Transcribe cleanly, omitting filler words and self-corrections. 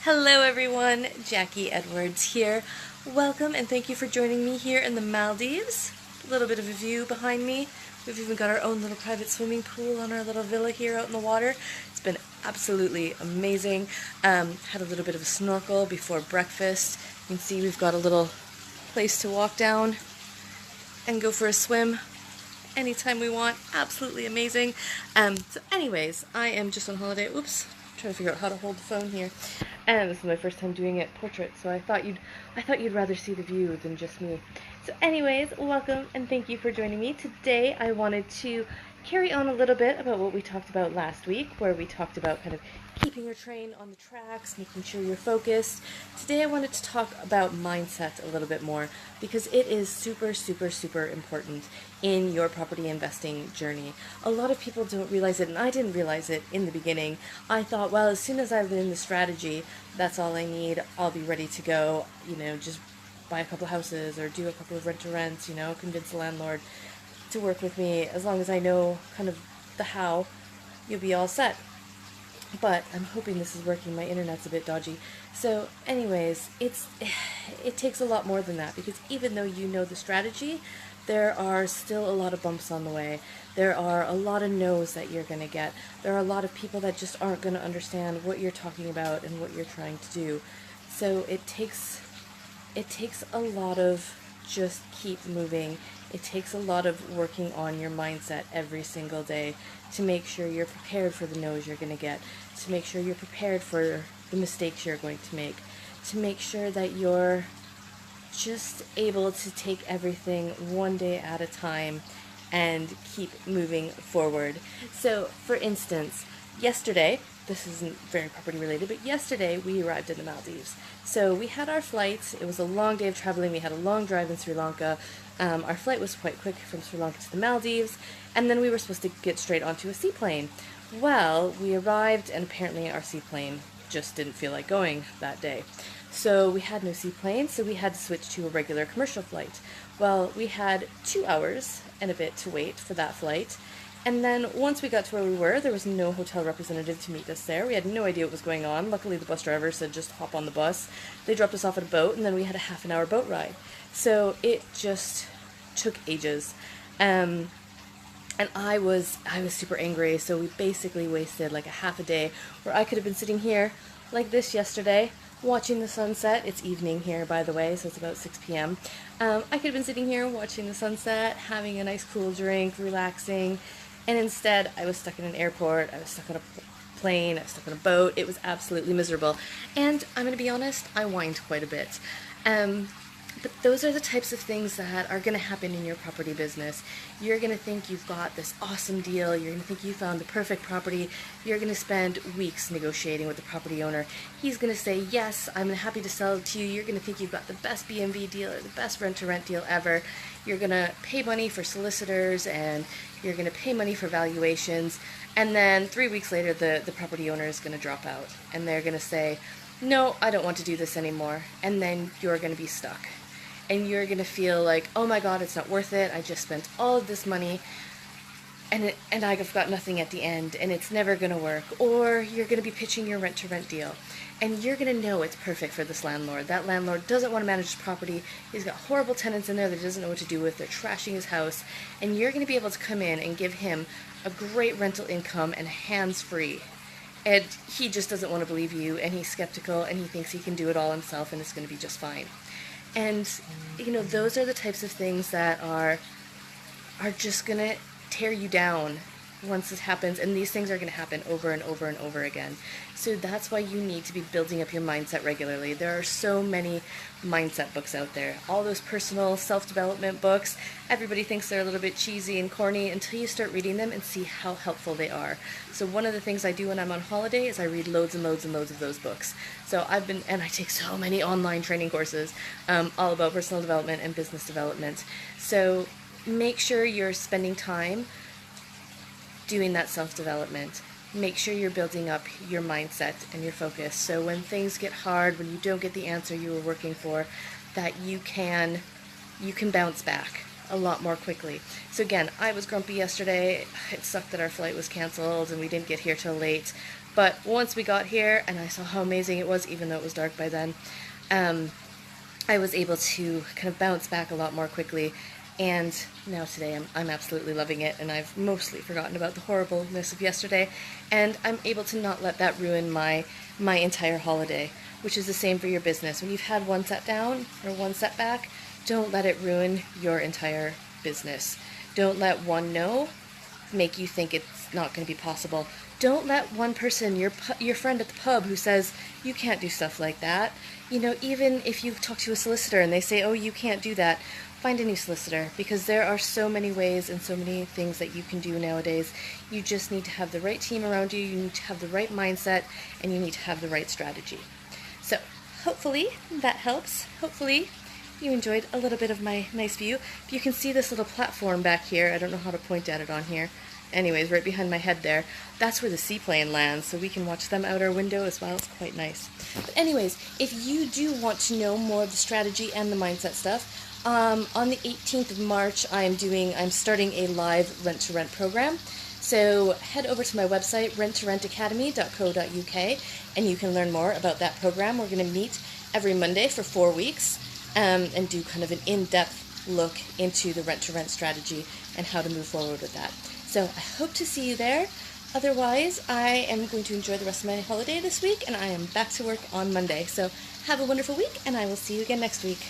Hello everyone, Jacquie Edwards here. Welcome and thank you for joining me here in the Maldives. A little bit of a view behind me. We've even got our own little private swimming pool on our little villa here out in the water. It's been absolutely amazing. Had a little bit of a snorkel before breakfast. You can see we've got a little place to walk down and go for a swim anytime we want. Absolutely amazing. So anyways, I am just on holiday. Oops. Trying to figure out how to hold the phone here. And this is my first time doing it portrait, so I thought you'd rather see the view than just me. So anyways, welcome and thank you for joining me. Today I wanted to carry on a little bit about what we talked about last week, where we talked about kind of keeping your train on the tracks, making sure you're focused. Today I wanted to talk about mindset a little bit more because it is super, super, super important in your property investing journey. A lot of people don't realize it, and I didn't realize it in the beginning. I thought, well, as soon as I learn the strategy, that's all I need. I'll be ready to go, just buy a couple houses or do a couple of rent-to-rents, convince the landlord to work with me. As long as I know kind of the how, you'll be all set. But I'm hoping this is working. My internet's a bit dodgy. So anyways, it takes a lot more than that, because even though you know the strategy, there are still a lot of bumps on the way. There are a lot of no's that you're going to get. There are a lot of people that just aren't going to understand what you're talking about and what you're trying to do. So it takes a lot of just keep moving. It takes a lot of working on your mindset every single day to make sure you're prepared for the no's you're going to get, to make sure you're prepared for the mistakes you're going to make sure that you're just able to take everything one day at a time and keep moving forward. So, for instance, yesterday, this isn't very property related, but yesterday we arrived in the Maldives. So we had our flight. It was a long day of traveling. We had a long drive in Sri Lanka. Our flight was quite quick from Sri Lanka to the Maldives, and then we were supposed to get straight onto a seaplane. Well, we arrived, and apparently our seaplane just didn't feel like going that day. So we had no seaplane, so we had to switch to a regular commercial flight. Well, we had 2 hours and a bit to wait for that flight. And then once we got to where we were, there was no hotel representative to meet us there. We had no idea what was going on. Luckily, the bus driver said just hop on the bus. They dropped us off at a boat, and then we had a half-an-hour boat ride. So it just took ages. And I was super angry, so we basically wasted like a half a day where I could have been sitting here like this yesterday, watching the sunset. It's evening here, by the way, so it's about 6 p.m. I could have been sitting here watching the sunset, having a nice cool drink, relaxing, and instead I was stuck in an airport, I was stuck on a plane, I was stuck on a boat. It was absolutely miserable. And I'm going to be honest, I whined quite a bit. But those are the types of things that are going to happen in your property business. You're going to think you've got this awesome deal. You're going to think you found the perfect property. You're going to spend weeks negotiating with the property owner. He's going to say, yes, I'm happy to sell it to you. You're going to think you've got the best BMV deal or the best rent-to-rent deal ever. You're going to pay money for solicitors, and you're going to pay money for valuations. And then 3 weeks later, the property owner is going to drop out. And they're going to say, no, I don't want to do this anymore. And then you're going to be stuck. And you're going to feel like, oh my god, it's not worth it. I just spent all of this money and I've got nothing at the end, and it's never going to work. Or you're going to be pitching your rent-to-rent deal, and you're going to know it's perfect for this landlord. That landlord doesn't want to manage his property. He's got horrible tenants in there that he doesn't know what to do with. They're trashing his house. And you're going to be able to come in and give him a great rental income and hands-free. And he just doesn't want to believe you, and he's skeptical, and he thinks he can do it all himself, and it's going to be just fine. And, those are the types of things that are just going to tear you down once it happens. And these things are going to happen over and over and over again. So that's why you need to be building up your mindset regularly. There are so many mindset books out there. All those personal self-development books, everybody thinks they're a little bit cheesy and corny until you start reading them and see how helpful they are. So one of the things I do when I'm on holiday is I read loads and loads and loads of those books. So I take so many online training courses all about personal development and business development. So make sure you're spending time doing that self-development. Make sure you're building up your mindset and your focus, so when things get hard, when you don't get the answer you were working for, that you can bounce back a lot more quickly. So again, I was grumpy yesterday. It sucked that our flight was canceled and we didn't get here till late, But once we got here and I saw how amazing it was, even though it was dark by then, I was able to kind of bounce back a lot more quickly. And now today I'm absolutely loving it, and I've mostly forgotten about the horribleness of yesterday, and I'm able to not let that ruin my entire holiday, which is the same for your business. When you've had one setdown or one setback, don't let it ruin your entire business. Don't let one no make you think it's not going to be possible. Don't let one person, your friend at the pub who says, you can't do stuff like that. You know, even if you talk to a solicitor and they say, oh, you can't do that, find a new solicitor, because there are so many ways and so many things that you can do nowadays. You just need to have the right team around you, you need to have the right mindset, and you need to have the right strategy. So, hopefully that helps. Hopefully you enjoyed a little bit of my nice view. If you can see this little platform back here, I don't know how to point at it on here. Anyways, right behind my head there, that's where the seaplane lands, so we can watch them out our window as well. It's quite nice. But anyways, if you do want to know more of the strategy and the mindset stuff, on the 18th of March, I'm starting a live rent-to-rent program. So head over to my website, renttorentacademy.co.uk, and you can learn more about that program. We're going to meet every Monday for 4 weeks and do kind of an in-depth look into the rent-to-rent strategy and how to move forward with that. So I hope to see you there. Otherwise, I am going to enjoy the rest of my holiday this week, and I am back to work on Monday. So have a wonderful week, and I will see you again next week.